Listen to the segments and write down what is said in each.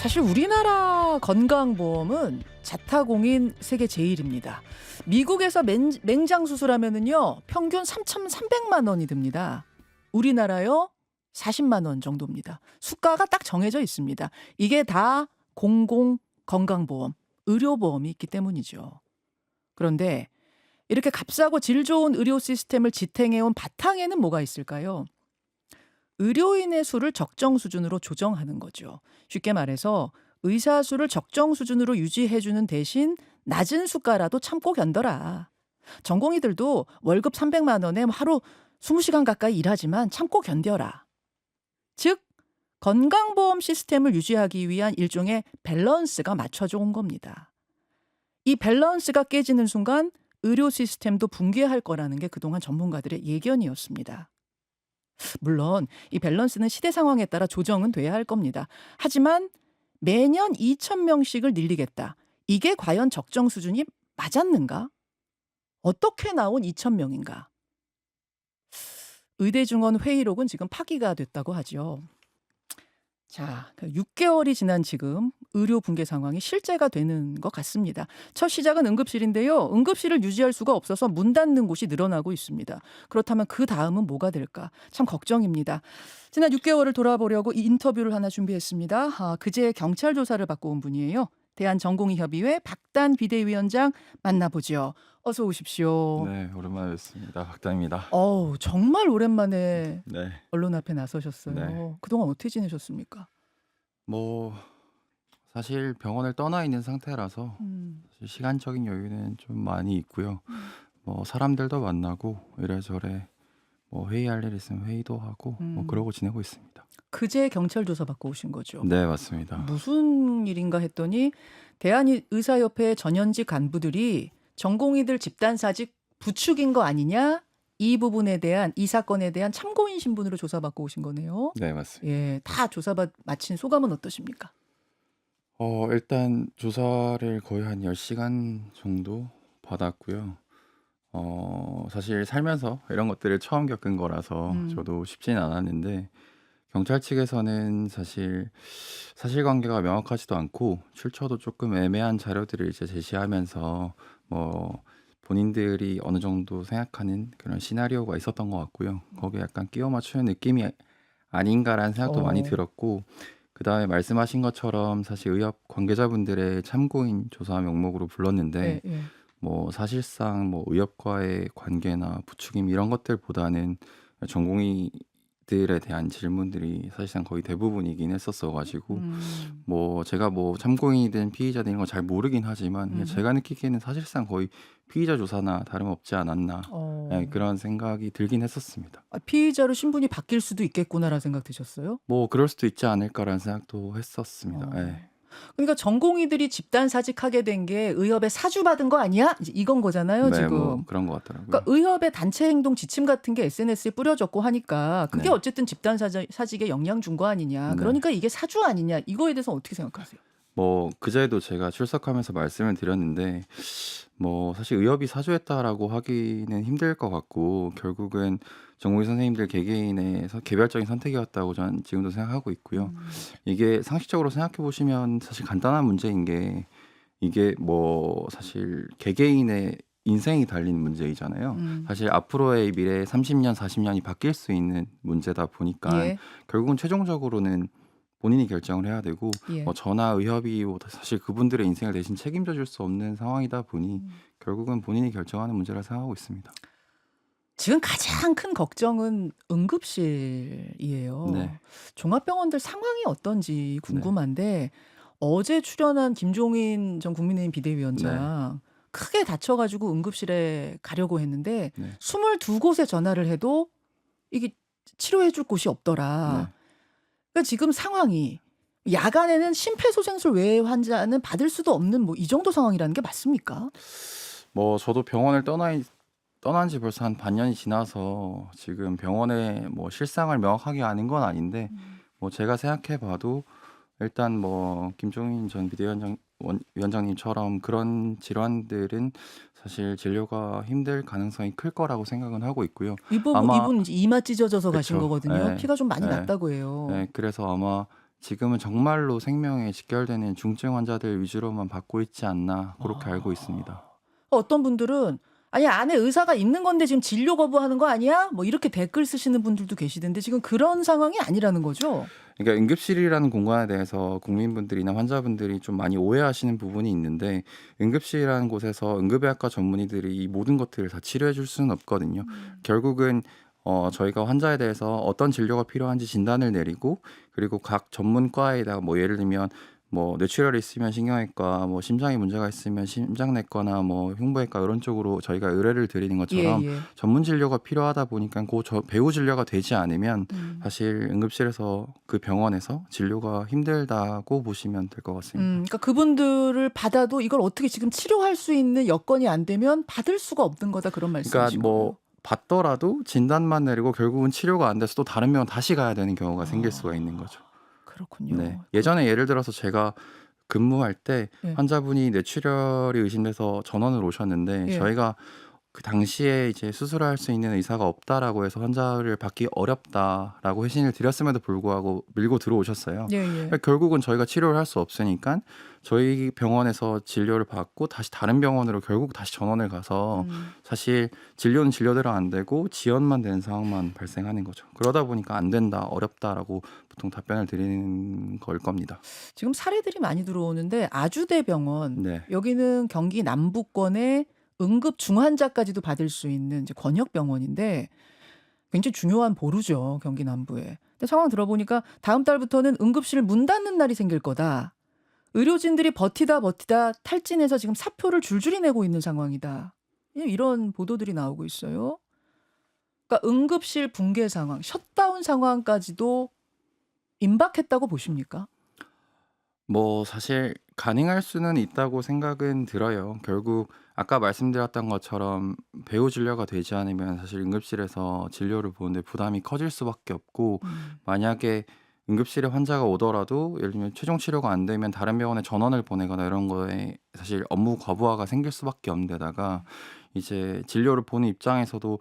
사실 우리나라 건강보험은 자타공인 세계 제일입니다. 미국에서 맹장 수술하면은요 평균 3,300만 원이 듭니다. 우리나라요 40만 원 정도입니다. 수가가 딱 정해져 있습니다. 이게 다 공공 건강보험, 의료보험이 있기 때문이죠. 그런데 이렇게 값싸고 질 좋은 의료 시스템을 지탱해온 바탕에는 뭐가 있을까요? 의료인의 수를 적정 수준으로 조정하는 거죠. 쉽게 말해서 의사 수를 적정 수준으로 유지해주는 대신 낮은 수가라도 참고 견뎌라. 전공의들도 월급 300만 원에 하루 20시간 가까이 일하지만 참고 견뎌라. 즉 건강보험 시스템을 유지하기 위한 일종의 밸런스가 맞춰져 온 겁니다. 이 밸런스가 깨지는 순간 의료 시스템도 붕괴할 거라는 게 그동안 전문가들의 예견이었습니다. 물론 이 밸런스는 시대 상황에 따라 조정은 돼야 할 겁니다. 하지만 매년 2,000명씩을 늘리겠다. 이게 과연 적정 수준이 맞았는가? 어떻게 나온 2,000명인가? 의대중원 회의록은 지금 파기가 됐다고 하죠. 자, 6개월이 지난 지금 의료 붕괴 상황이 실제가 되는 것 같습니다. 첫 시작은 응급실인데요. 응급실을 유지할 수가 없어서 문 닫는 곳이 늘어나고 있습니다. 그렇다면 그 다음은 뭐가 될까? 참 걱정입니다. 지난 6개월을 돌아보려고 이 인터뷰를 하나 준비했습니다. 그제 경찰 조사를 받고 온 분이에요. 대한전공의협의회 박단 비대위원장 만나보죠. 어서 오십시오. 네, 오랜만에 뵙습니다. 박단입니다. 정말 오랜만에 네, 언론 앞에 나서셨어요. 네. 그동안 어떻게 지내셨습니까? 뭐 사실 병원을 떠나 있는 상태라서 음. 사실 시간적인 여유는 좀 많이 있고요. 뭐 사람들도 만나고 이래저래 뭐 회의할 일 있으면 회의도 하고 뭐 그러고 지내고 있습니다. 그제 경찰 조사 받고 오신 거죠? 네, 맞습니다. 무슨 일인가 했더니 대한의사협회 전현직 간부들이 전공의들 집단사직 부추긴 거 아니냐? 이 부분에 대한 이 사건에 대한 참고인 신분으로 조사받고 오신 거네요. 네, 맞습니다. 예, 다 조사 마친 소감은 어떠십니까? 일단 조사를 거의 한 10시간 정도 받았고요. 사실 살면서 이런 것들을 처음 겪은 거라서 저도 쉽지는 않았는데 경찰 측에서는 사실 사실관계가 명확하지도 않고 출처도 조금 애매한 자료들을 이제 제시하면서 뭐 본인들이 어느 정도 생각하는 그런 시나리오가 있었던 것 같고요. 거기에 약간 끼워 맞추는 느낌이 아닌가라는 생각도 많이 들었고, 그다음에 말씀하신 것처럼 사실 의협 관계자분들의 참고인 조사 명목으로 불렀는데 예. 뭐 사실상 뭐 의협과의 관계나 부추김 이런 것들보다는 전공의들에 대한 질문들이 사실상 거의 대부분이긴 했었어가지고 뭐 제가 뭐 참고인이든 피의자든 이런 거 잘 모르긴 하지만 그냥 제가 느끼기에는 사실상 거의 피의자 조사나 다름없지 않았나 그런 생각이 들긴 했었습니다. 피의자로 신분이 바뀔 수도 있겠구나라는 생각 드셨어요? 뭐 그럴 수도 있지 않을까라는 생각도 했었습니다. 예. 그러니까 전공의들이 집단 사직하게 된 게 의협에 사주받은 거 아니야? 이제 이건 거잖아요, 네, 지금. 뭐 그런 것 같더라고요. 그러니까 의협의 단체 행동 지침 같은 게 SNS에 뿌려졌고 하니까 그게 네. 어쨌든 집단 사직에 영향 준 거 아니냐. 네. 그러니까 이게 사주 아니냐. 이거에 대해서 어떻게 생각하세요? 뭐 그제도 제가 출석하면서 말씀을 드렸는데 뭐 사실 의협이 사주했다라고 하기는 힘들 것 같고 결국은 전공의 선생님들 개개인의 개별적인 선택이었다고 저는 지금도 생각하고 있고요. 이게 상식적으로 생각해 보시면 사실 간단한 문제인 게 이게 뭐 사실 개개인의 인생이 달린 문제이잖아요. 사실 앞으로의 미래 30년, 40년이 바뀔 수 있는 문제다 보니까 예. 결국은 최종적으로는 본인이 결정을 해야 되고 예. 저나 의협이 사실 그분들의 인생을 대신 책임져 줄 수 없는 상황이다 보니 결국은 본인이 결정하는 문제라 생각하고 있습니다. 지금 가장 큰 걱정은 응급실이에요. 네. 종합병원들 상황이 어떤지 궁금한데 어제 출연한 김종인 전 국민의힘 비대위원장 크게 다쳐가지고 응급실에 가려고 했는데 네. 22곳에 전화를 해도 이게 치료해 줄 곳이 없더라. 네. 그러니까 지금 상황이 야간에는 심폐소생술 외의 환자는 받을 수도 없는 뭐 이 정도 상황이라는 게 맞습니까? 뭐 저도 병원을 떠난 지 벌써 한 반년이 지나서 지금 병원에 뭐 실상을 명확하게 아는 건 아닌데 뭐 제가 생각해 봐도 일단 뭐 김종인 전 비대위원장님처럼 그런 질환들은 사실 진료가 힘들 가능성이 클 거라고 생각은 하고 있고요. 이분 이제 이마 찢어져서 가신 그쵸. 거거든요. 네. 피가 좀 많이 네. 났다고 해요. 네, 그래서 아마 지금은 정말로 생명에 직결되는 중증 환자들 위주로만 받고 있지 않나 그렇게 알고 있습니다. 어떤 분들은 "아니 안에 의사가 있는 건데 지금 진료 거부하는 거 아니야?" 뭐 이렇게 댓글 쓰시는 분들도 계시던데 지금 그런 상황이 아니라는 거죠? 그러니까 응급실이라는 공간에 대해서 국민분들이나 환자분들이 좀 많이 오해하시는 부분이 있는데 응급실이라는 곳에서 응급의학과 전문의들이 이 모든 것들을 다 치료해 줄 수는 없거든요. 결국은 저희가 환자에 대해서 어떤 진료가 필요한지 진단을 내리고 그리고 각 전문과에다가 뭐 예를 들면 뭐 뇌출혈이 있으면 신경외과, 뭐 심장에 문제가 있으면 심장내과나 뭐 흉부외과 이런 쪽으로 저희가 의뢰를 드리는 것처럼 예예. 전문 진료가 필요하다 보니까 배후 진료가 되지 않으면 사실 응급실에서 그 병원에서 진료가 힘들다고 보시면 될 것 같습니다. 그러니까 그분들을 받아도 이걸 어떻게 지금 치료할 수 있는 여건이 안 되면 받을 수가 없는 거다 그런 그러니까 말씀이신 거예요? 뭐 받더라도 진단만 내리고 결국은 치료가 안 돼서 또 다른 병원 다시 가야 되는 경우가 생길 수가 있는 거죠. 그렇군요. 네. 예전에 예를 들어서 제가 근무할 때 예. 환자분이 뇌출혈이 의심돼서 전원을 오셨는데 예. 저희가 그 당시에 이제 "수술할 수 있는 의사가 없다."라고 해서 "환자를 받기 어렵다."라고 회신을 드렸음에도 불구하고 밀고 들어오셨어요. 예예. 그러니까 결국은 저희가 치료를 할 수 없으니까 저희 병원에서 진료를 받고 다시 다른 병원으로 결국 다시 전원을 가서 사실 진료는 진료대로 안 되고 지연만 되는 상황만 발생하는 거죠. 그러다 보니까 "안 된다. 어렵다."라고 보통 답변을 드리는 걸 겁니다. 지금 사례들이 많이 들어오는데 아주대병원 네. 여기는 경기 남부권의 응급 중환자까지도 받을 수 있는 이제 권역병원인데 굉장히 중요한 보루죠, 경기 남부에. 근데 상황 들어보니까 다음 달부터는 응급실 문 닫는 날이 생길 거다. 의료진들이 버티다 탈진해서 지금 사표를 줄줄이 내고 있는 상황이다. 이런 보도들이 나오고 있어요. 그러니까 응급실 붕괴 상황, 셧다운 상황까지도 임박했다고 보십니까? 뭐 사실 가능할 수는 있다고 생각은 들어요. 결국 아까 말씀드렸던 것처럼 배후 진료가 되지 않으면 사실 응급실에서 진료를 보는데 부담이 커질 수밖에 없고 만약에 응급실에 환자가 오더라도 예를 들면 최종 치료가 안 되면 다른 병원에 전원을 보내거나 이런 거에 사실 업무 과부하가 생길 수밖에 없는 데다가 이제 진료를 보는 입장에서도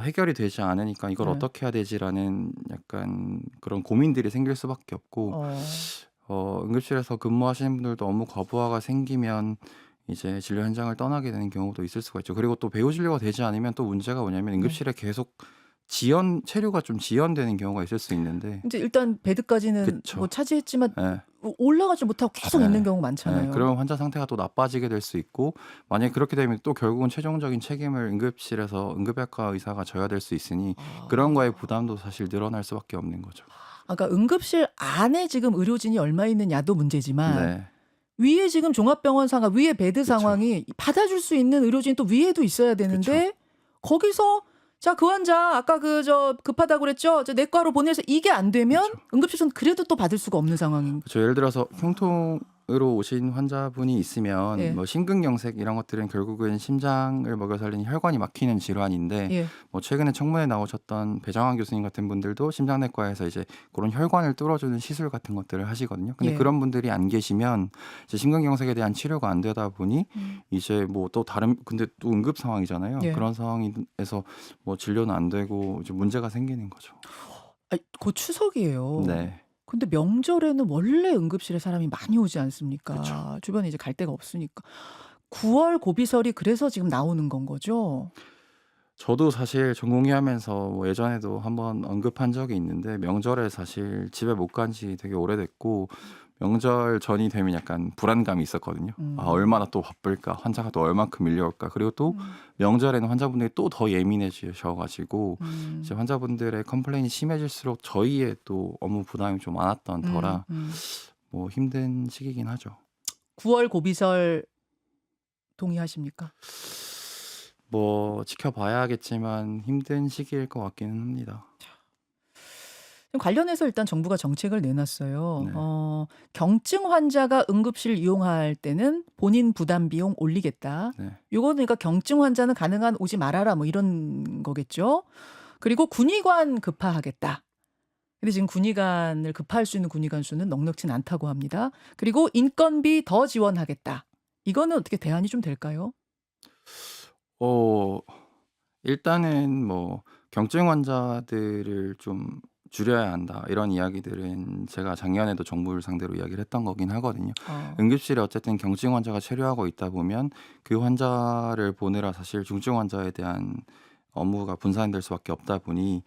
해결이 되지 않으니까 '이걸 네. 어떻게 해야 되지?'라는 약간 그런 고민들이 생길 수밖에 없고 응급실에서 근무하시는 분들도 업무 과부하가 생기면 이제 진료 현장을 떠나게 되는 경우도 있을 수가 있죠. 그리고 또 배후 진료가 되지 않으면 또 문제가 뭐냐면 네. 응급실에 계속 체류가 좀 지연되는 경우가 있을 수 있는데 인제 일단 베드까지는 그쵸. 뭐 차지했지만 예. 올라가지 못하고 계속 예. 있는 경우 예. 많잖아요. 그러면 환자 상태가 또 나빠지게 될 수 있고 만약에 그렇게 되면 또 결국은 최종적인 책임을 응급실에서 응급의학과 의사가 져야 될 수 있으니 그런 거에 부담도 사실 늘어날 수밖에 없는 거죠. 그러니까 응급실 안에 지금 의료진이 얼마 있느냐도 문제지만 네. 위에 지금 종합병원 상황, 위에 베드 그쵸. 상황이 받아줄 수 있는 의료진이 또 위에도 있어야 되는데 거기서 자 그 환자 아까 급하다고 그랬죠? 저 내과로 보내서 이게 안 되면 그쵸. 응급실에서는 그래도 또 받을 수가 없는 상황인 그렇죠. 예를 들어서 흉통으로 오신 환자분이 있으면 예. 뭐 심근경색 이런 것들은 결국은 심장을 먹여 살리는 혈관이 막히는 질환인데 예. 뭐 최근에 청문회 나오셨던 배정환 교수님 같은 분들도 심장내과에서 이제 그런 혈관을 뚫어주는 시술 같은 것들을 하시거든요. 근데 예. 그런 분들이 안 계시면 이제 심근경색에 대한 치료가 안 되다 보니 이제 뭐 또 다른 근데 또 응급 상황이잖아요. 예. 그런 상황에서 뭐 진료는 안 되고 이제 문제가 생기는 거죠. 곧 추석이에요. 네. 근데 명절에는 원래 응급실에 사람이 많이 오지 않습니까? 그쵸. 주변에 이제 갈 데가 없으니까. 9월 고비설이 그래서 지금 나오는 건 거죠? 저도 사실 전공의하면서 뭐 예전에도 한번 언급한 적이 있는데 명절에 사실 집에 못 간 지 되게 오래됐고 명절 전이 되면 약간 불안감이 있었거든요. 얼마나 또 바쁠까? 환자가 또 얼만큼 밀려올까? 그리고 또 명절에는 환자분들이 또 더 예민해지셔 가지고 이제 환자분들의 컴플레인이 심해질수록 저희의 또 업무 부담이 좀 많았던 터라 뭐 힘든 시기긴 하죠. 9월 고비설 동의하십니까? 뭐 지켜봐야겠지만 힘든 시기일 것 같기는 합니다. 관련해서 일단 정부가 정책을 내놨어요. 네. 경증 환자가 응급실 이용할 때는 본인 부담 비용 올리겠다. 네. 요거는 그러니까 경증 환자는 가능한 오지 말아라 뭐 이런 거겠죠. 그리고 군의관 급파하겠다. 근데 지금 군의관을 급파할 수 있는 군의관 수는 넉넉진 않다고 합니다. 그리고 인건비 더 지원하겠다. 이거는 어떻게 대안이 좀 될까요? 일단은 뭐 경증 환자들을 좀 줄여야 한다. 이런 이야기들은 제가 작년에도 정부를 상대로 이야기를 했던 거긴 하거든요. 어. 응급실에 어쨌든 경증 환자가 체류하고 있다 보면 그 환자를 보느라 사실 중증 환자에 대한 업무가 분산될 수밖에 없다 보니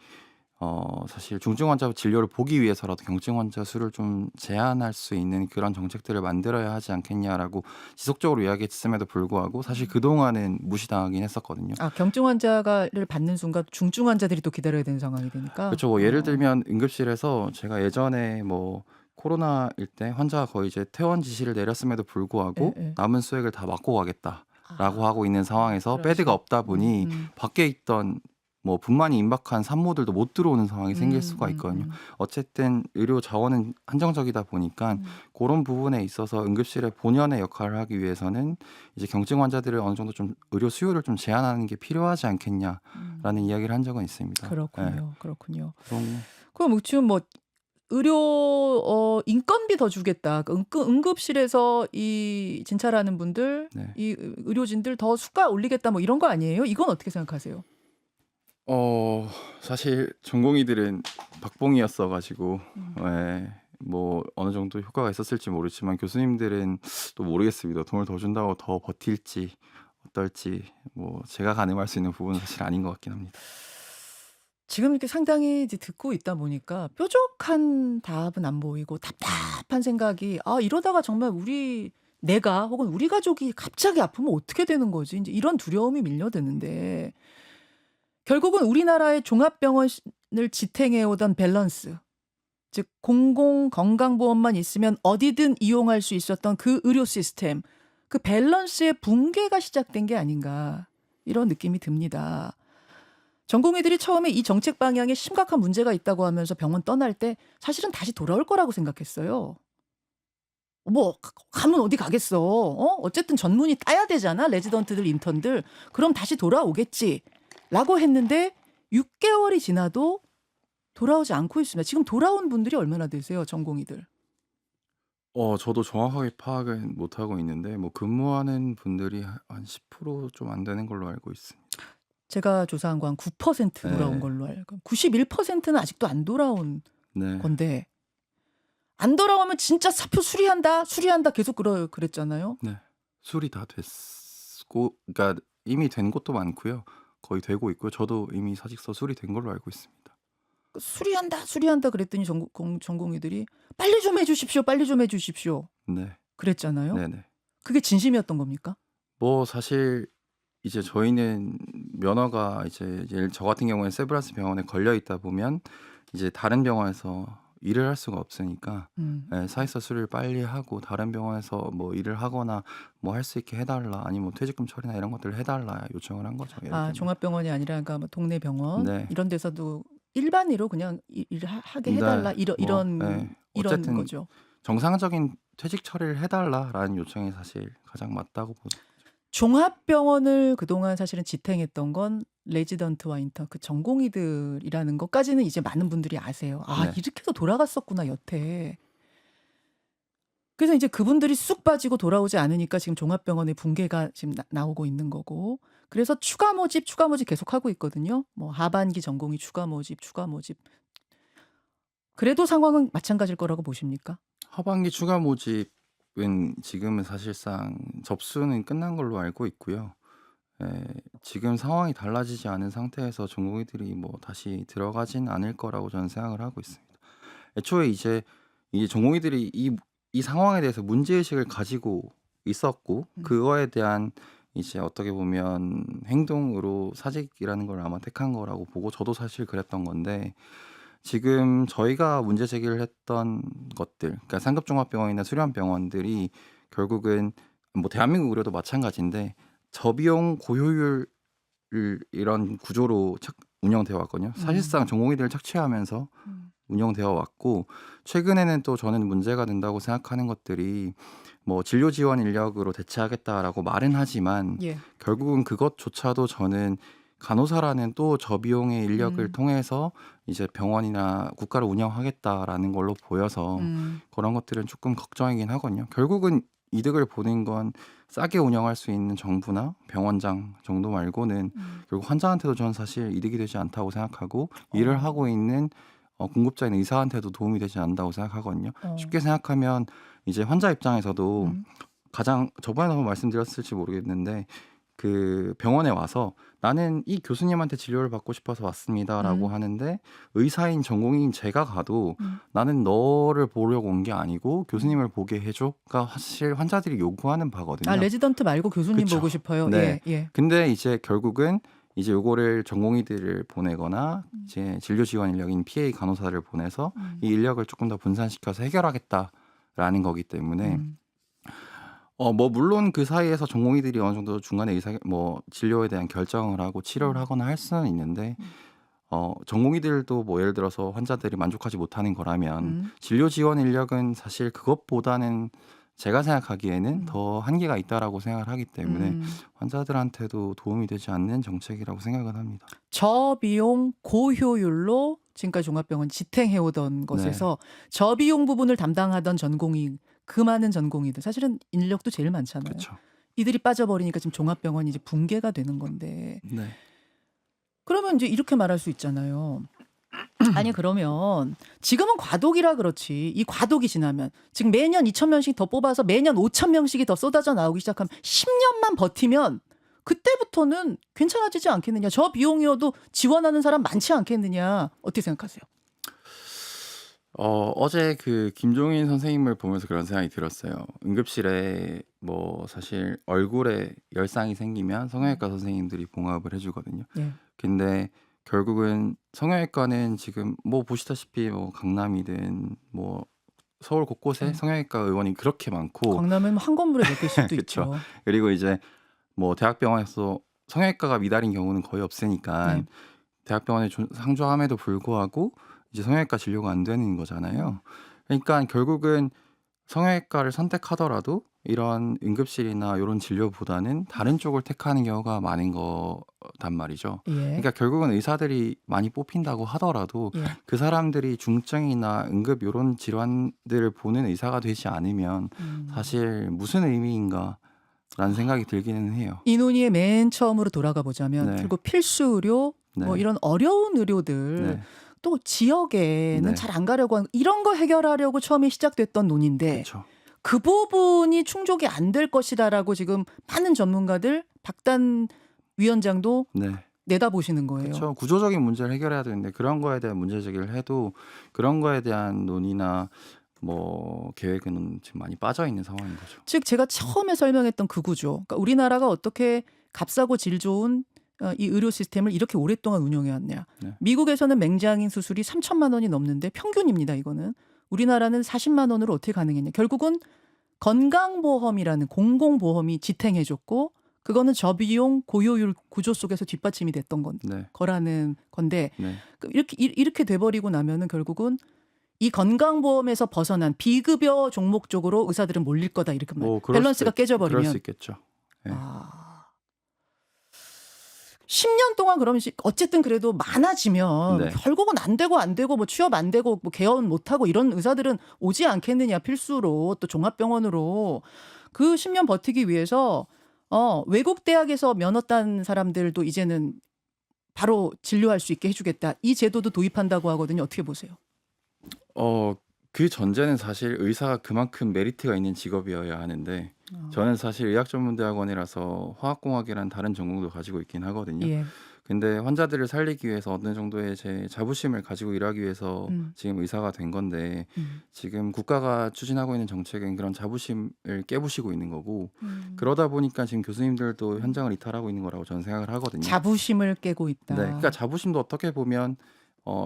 사실 중증 환자 진료를 보기 위해서라도 경증 환자 수를 좀 제한할 수 있는 그런 정책들을 만들어야 하지 않겠냐라고 지속적으로 이야기했음에도 불구하고 사실 그동안은 무시당하긴 했었거든요. 아, 경증 환자가를 받는 순간 중증 환자들이 또 기다려야 되는 상황이 되니까. 그렇죠. 뭐 예를 들면 응급실에서 제가 예전에 뭐 코로나일 때 환자가 거의 이제 퇴원 지시를 내렸음에도 불구하고 예. 남은 수액을 다 맞고 가겠다라고 하고 있는 상황에서 그렇죠. 베드가 없다 보니 밖에 있던 뭐 분만이 임박한 산모들도 못 들어오는 상황이 생길 수가 있거든요. 어쨌든 의료 자원은 한정적이다 보니까 그런 부분에 있어서 응급실의 본연의 역할을 하기 위해서는 이제 경증 환자들을 어느 정도 좀 의료 수요를 좀 제한하는 게 필요하지 않겠냐라는 이야기를 한 적은 있습니다. 그렇군요. 그렇군요. 그럼 그럼 지금 뭐 의료 인건비 더 주겠다. 응급실에서 이 진찰하는 분들, 네. 이 의료진들 더 수가 올리겠다 뭐 이런 거 아니에요? 이건 어떻게 생각하세요? 사실 전공의들은 박봉이었어 가지고 뭐 어느 정도 효과가 있었을지 모르지만 교수님들은 또 모르겠습니다. 돈을 더 준다고 더 버틸지 어떨지 뭐 제가 가늠할 수 있는 부분은 사실 아닌 것 같긴 합니다. 지금 이렇게 상당히 이제 듣고 있다 보니까 뾰족한 답은 안 보이고 답답한 생각이 이러다가 정말 내가 혹은 우리 가족이 갑자기 아프면 어떻게 되는 거지? 이제 이런 두려움이 밀려드는데 결국은 우리나라의 종합병원을 지탱해 오던 밸런스, 즉 공공건강보험만 있으면 어디든 이용할 수 있었던 그 의료 시스템, 그 밸런스의 붕괴가 시작된 게 아닌가 이런 느낌이 듭니다. 전공의들이 처음에 이 정책 방향에 심각한 문제가 있다고 하면서 병원 떠날 때 사실은 다시 돌아올 거라고 생각했어요. 뭐 가면 어디 가겠어. 어쨌든 전문의 따야 되잖아. 레지던트들, 인턴들. 그럼 다시 돌아오겠지. 라고 했는데 6개월이 지나도 돌아오지 않고 있습니다. 지금 돌아온 분들이 얼마나 되세요, 전공의들? 저도 정확하게 파악은 못하고 있는데 뭐 근무하는 분들이 한 10% 좀 안 되는 걸로 알고 있습니다. 제가 조사한 거 한 9% 돌아온 네. 걸로 알고 91%는 아직도 안 돌아온 네. 건데 안 돌아오면 진짜 사표 수리한다 계속 그랬잖아요. 네. 수리 다 됐고 그러니까 이미 된 곳도 많고요. 거의 되고 있고요. 저도 이미 사직서 수리된 걸로 알고 있습니다. 수리한다 그랬더니 전공의들이 빨리 좀 해주십시오. 네. 그랬잖아요. 네네. 그게 진심이었던 겁니까? 뭐 사실 이제 저희는 면허가 이제 저 같은 경우에는 세브란스 병원에 걸려 있다 보면 이제 다른 병원에서 일을 할 수가 없으니까 사직서 수리를 빨리 하고 다른 병원에서 뭐 일을 하거나 뭐 할 수 있게 해달라 아니면 뭐 퇴직금 처리나 이런 것들을 해달라 요청을 한 거죠. 예를 들면. 종합병원이 아니라 그러니까 뭐 동네 병원 네. 이런 데서도 일반의로 그냥 일을 하게 해달라 네. 이런 어쨌든 거죠. 정상적인 퇴직 처리를 해달라라는 요청이 사실 가장 맞다고 보죠. 종합병원을 그동안 사실은 지탱했던 건 레지던트와 인턴 그 전공의들이라는 것까지는 이제 많은 분들이 아세요. 네. 이렇게 해서 돌아갔었구나 여태. 그래서 이제 그분들이 쑥 빠지고 돌아오지 않으니까 지금 종합병원의 붕괴가 지금 나오고 있는 거고. 그래서 추가 모집 계속 하고 있거든요. 뭐 하반기 전공의 추가 모집. 그래도 상황은 마찬가지일 거라고 보십니까? 하반기 추가 모집은 지금은 사실상 접수는 끝난 걸로 알고 있고요. 지금 상황이 달라지지 않은 상태에서 전공의들이 뭐 다시 들어가진 않을 거라고 저는 생각을 하고 있습니다. 애초에 이제 전공의들이 이 상황에 대해서 문제의식을 가지고 있었고 그거에 대한 이제 어떻게 보면 행동으로 사직이라는 걸 아마 택한 거라고 보고 저도 사실 그랬던 건데 지금 저희가 문제 제기를 했던 것들 그러니까 상급 종합병원이나 수련 병원들이 결국은 뭐 대한민국 의료도 마찬가지인데 저비용 고효율 이런 구조로 운영되어 왔거든요. 사실상 전공의들을 착취하면서 운영되어 왔고 최근에는 또 저는 문제가 된다고 생각하는 것들이 뭐 진료 지원 인력으로 대체하겠다라고 말은 하지만 결국은 그것조차도 저는 간호사라는 또 저비용의 인력을 통해서 이제 병원이나 국가를 운영하겠다라는 걸로 보여서 그런 것들은 조금 걱정이긴 하거든요. 결국은 이득을 보는 건 싸게 운영할 수 있는 정부나 병원장 정도 말고는 결국 환자한테도 저는 사실 이득이 되지 않다고 생각하고 일을 하고 있는 공급자인 의사한테도 도움이 되지 않는다고 생각하거든요. 어. 쉽게 생각하면 이제 환자 입장에서도 음. 가장 저번에 한번 말씀드렸을지 모르겠는데 그 병원에 와서 나는 이 교수님한테 진료를 받고 싶어서 왔습니다라고 하는데 의사인 전공인 제가 가도 나는 너를 보려고 온 게 아니고 교수님을 보게 해줘가 사실 환자들이 요구하는 바거든요. 아, 레지던트 말고 교수님 그쵸. 보고 싶어요. 네. 예, 예. 근데 이제 결국은 이제 요거를 전공의들을 보내거나 이제 진료 지원 인력인 PA 간호사를 보내서 이 인력을 조금 더 분산시켜서 해결하겠다라는 거기 때문에 뭐 물론 그 사이에서 전공의들이 어느 정도 중간에 진료에 대한 결정을 하고 치료를 하거나 할 수는 있는데 전공의들도 뭐 예를 들어서 환자들이 만족하지 못하는 거라면 진료 지원 인력은 사실 그것보다는 제가 생각하기에는 더 한계가 있다라고 생각을 하기 때문에 환자들한테도 도움이 되지 않는 정책이라고 생각을 합니다. 저비용 고효율로 지금까지 종합병원 지탱해오던 것에서 저비용 부분을 담당하던 전공의, 그 많은 전공의들, 사실은 인력도 제일 많잖아요. 그렇죠. 이들이 빠져버리니까 지금 종합병원이 이제 붕괴가 되는 건데. 네. 그러면 이제 이렇게 말할 수 있잖아요. 아니 그러면 지금은 과도기라 그렇지, 이 과도기 지나면 지금 매년 2,000명씩 더 뽑아서 매년 5,000명씩이 더 쏟아져 나오기 시작하면 10년만 버티면 그때부터는 괜찮아지지 않겠느냐. 저 비용이어도 지원하는 사람 많지 않겠느냐. 어떻게 생각하세요? 어제 그 김종인 선생님을 보면서 그런 생각이 들었어요. 응급실에 뭐 사실 얼굴에 열상이 생기면 성형외과 선생님들이 봉합을 해주거든요. 예. 근데 결국은 성형외과는 지금 뭐 보시다시피 뭐 강남이든 뭐 서울 곳곳에 성형외과 의원이 그렇게 많고 강남은 한 건물에 몇 개씩도 그쵸. 있죠. 그리고 이제 뭐 대학병원에서 성형외과가 미달인 경우는 거의 없으니까 네. 대학병원에 상주함에도 불구하고 이제 성형외과 진료가 안 되는 거잖아요. 그러니까 결국은 성형외과를 선택하더라도 이런 응급실이나 이런 진료보다는 다른 쪽을 택하는 경우가 많은 거단 말이죠. 예. 그러니까 결국은 의사들이 많이 뽑힌다고 하더라도 예. 그 사람들이 중증이나 응급 이런 질환들을 보는 의사가 되지 않으면 사실 무슨 의미인가라는 생각이 들기는 해요. 이 논의의 맨 처음으로 돌아가 보자면 네. 그리고 필수 의료 뭐 네. 이런 어려운 의료들 네. 또 지역에는 네. 잘 안 가려고 하는 이런 거 해결하려고 처음에 시작됐던 논의인데 그렇죠. 그 부분이 충족이 안 될 것이다라고 지금 많은 전문가들, 박단 위원장도 네. 내다보시는 거예요. 그렇죠. 구조적인 문제를 해결해야 되는데 그런 거에 대한 문제 제기를 해도 그런 거에 대한 논의나 뭐 계획은 지금 많이 빠져 있는 상황인 거죠. 즉 제가 처음에 설명했던 그 구조, 그러니까 우리나라가 어떻게 값싸고 질 좋은 이 의료 시스템을 이렇게 오랫동안 운영해 왔냐. 네. 미국에서는 맹장인 수술이 3천만 원이 넘는데 평균입니다. 이거는. 우리나라는 40만 원으로 어떻게 가능했냐. 결국은 건강보험이라는 공공보험이 지탱해줬고 그거는 저비용 고효율 구조 속에서 뒷받침이 됐던 거라는 건데 네. 이렇게 돼버리고 나면은 결국은 이 건강보험에서 벗어난 비급여 종목 쪽으로 의사들은 몰릴 거다 이렇게 밸런스가 깨져버리면. 그럴 수 있겠죠. 네. 10년 동안 그러면 어쨌든 그래도 많아지면 네. 결국은 안 되고 뭐 취업 안 되고 뭐 개원 못 하고 이런 의사들은 오지 않겠느냐. 필수로 또 종합병원으로 그 10년 버티기 위해서 외국 대학에서 면허 딴 사람들도 이제는 바로 진료할 수 있게 해주겠다. 이 제도도 도입한다고 하거든요. 어떻게 보세요? 그 전제는 사실 의사가 그만큼 메리트가 있는 직업이어야 하는데 저는 사실 의학전문대학원이라서 화학공학이라는 다른 전공도 가지고 있긴 하거든요. 예. 근데 환자들을 살리기 위해서 어느 정도의 제 자부심을 가지고 일하기 위해서 지금 의사가 된 건데 지금 국가가 추진하고 있는 정책은 그런 자부심을 깨부시고 있는 거고 그러다 보니까 지금 교수님들도 현장을 이탈하고 있는 거라고 저는 생각을 하거든요. 자부심을 깨고 있다. 네, 그러니까 자부심도 어떻게 보면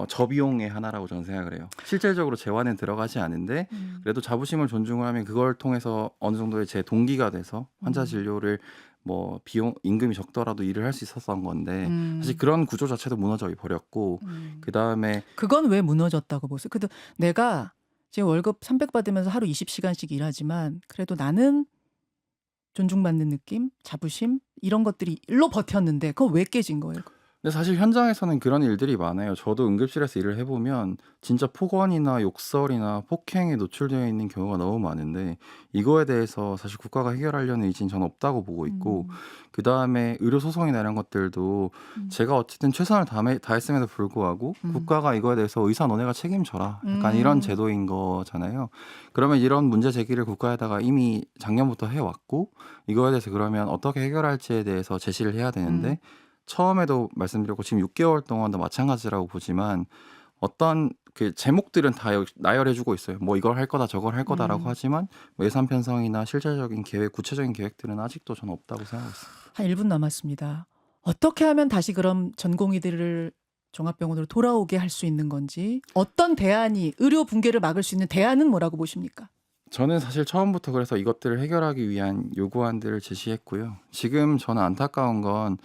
저비용의 하나라고 저는 생각을 해요. 실질적으로 재환은 들어가지 않은데 그래도 자부심을 존중을 하면 그걸 통해서 어느 정도의 제 동기가 돼서 환자 진료를 뭐 비용 임금이 적더라도 일을 할 수 있었던 건데 사실 그런 구조 자체도 무너져 버렸고 그 다음에 그건 왜 무너졌다고 보세요? 그래도 내가 지금 월급 300 받으면서 하루 20시간씩 일하지만 그래도 나는 존중받는 느낌, 자부심 이런 것들이 일로 버텼는데 그건 왜 깨진 거예요? 근데 사실 현장에서는 그런 일들이 많아요. 저도 응급실에서 일을 해 보면 진짜 폭언이나 욕설이나 폭행에 노출되어 있는 경우가 너무 많은데 이거에 대해서 사실 국가가 해결하려는 의지는 저는 없다고 보고 있고 음. 그다음에 의료 소송이나 이런 것들도 음. 제가 어쨌든 최선을 다했음에도 불구하고 음. 국가가 이거에 대해서 의사 너네가 책임져라. 약간 이런 제도인 거잖아요. 그러면 이런 문제 제기를 국가에다가 이미 작년부터 해 왔고 이거에 대해서 그러면 어떻게 해결할지에 대해서 제시를 해야 되는데 처음에도 말씀드렸고 지금 6개월 동안도 마찬가지라고 보지만 어떤 그 제목들은 다 나열해 주고 있어요. 뭐 이걸 할 거다 저걸 할 거다라고 하지만 뭐 예산 편성이나 실질적인 계획, 구체적인 계획들은 아직도 저는 없다고 생각하고 있습니다. 한 1분 남았습니다. 어떻게 하면 다시 그럼 전공의들을 종합병원으로 돌아오게 할 수 있는 건지, 어떤 대안이 의료 붕괴를 막을 수 있는 대안은 뭐라고 보십니까? 저는 사실 처음부터 그래서 이것들을 해결하기 위한 요구안들을 제시했고요. 지금 저는 안타까운 건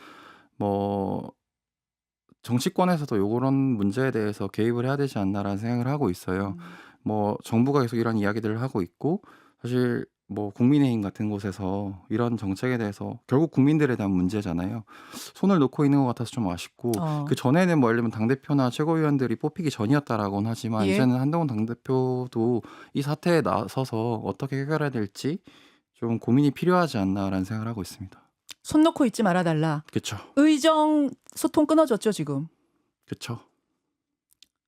뭐 정치권에서도 요런 문제에 대해서 개입을 해야 되지 않나라는 생각을 하고 있어요. 뭐 정부가 계속 이런 이야기들을 하고 있고 사실 뭐 국민의힘 같은 곳에서 이런 정책에 대해서 결국 국민들에 대한 문제잖아요. 손을 놓고 있는 것 같아서 좀 아쉽고 그 전에는 뭐 예를 들면 당대표나 최고위원들이 뽑히기 전이었다라고는 하지만 예. 이제는 한동훈 당대표도 이 사태에 나서서 어떻게 해결해야 될지 좀 고민이 필요하지 않나라는 생각을 하고 있습니다. 손 놓고 있지 말아달라. 그쵸. 의정 소통 끊어졌죠 지금. 그쵸.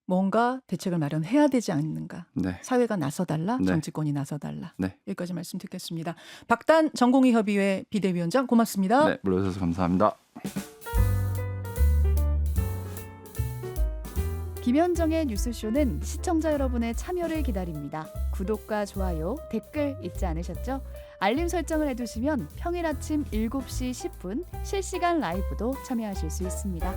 뭔가 대책을 마련해야 되지 않는가. 네. 사회가 나서달라. 네. 정치권이 나서달라. 네. 여기까지 말씀 듣겠습니다. 박단 전공의협의회 비대위원장 고맙습니다. 네, 불러주셔서 감사합니다. 김현정의 뉴스쇼는 시청자 여러분의 참여를 기다립니다. 구독과 좋아요, 댓글 잊지 않으셨죠? 알림 설정을 해두시면 평일 아침 7시 10분 실시간 라이브도 참여하실 수 있습니다.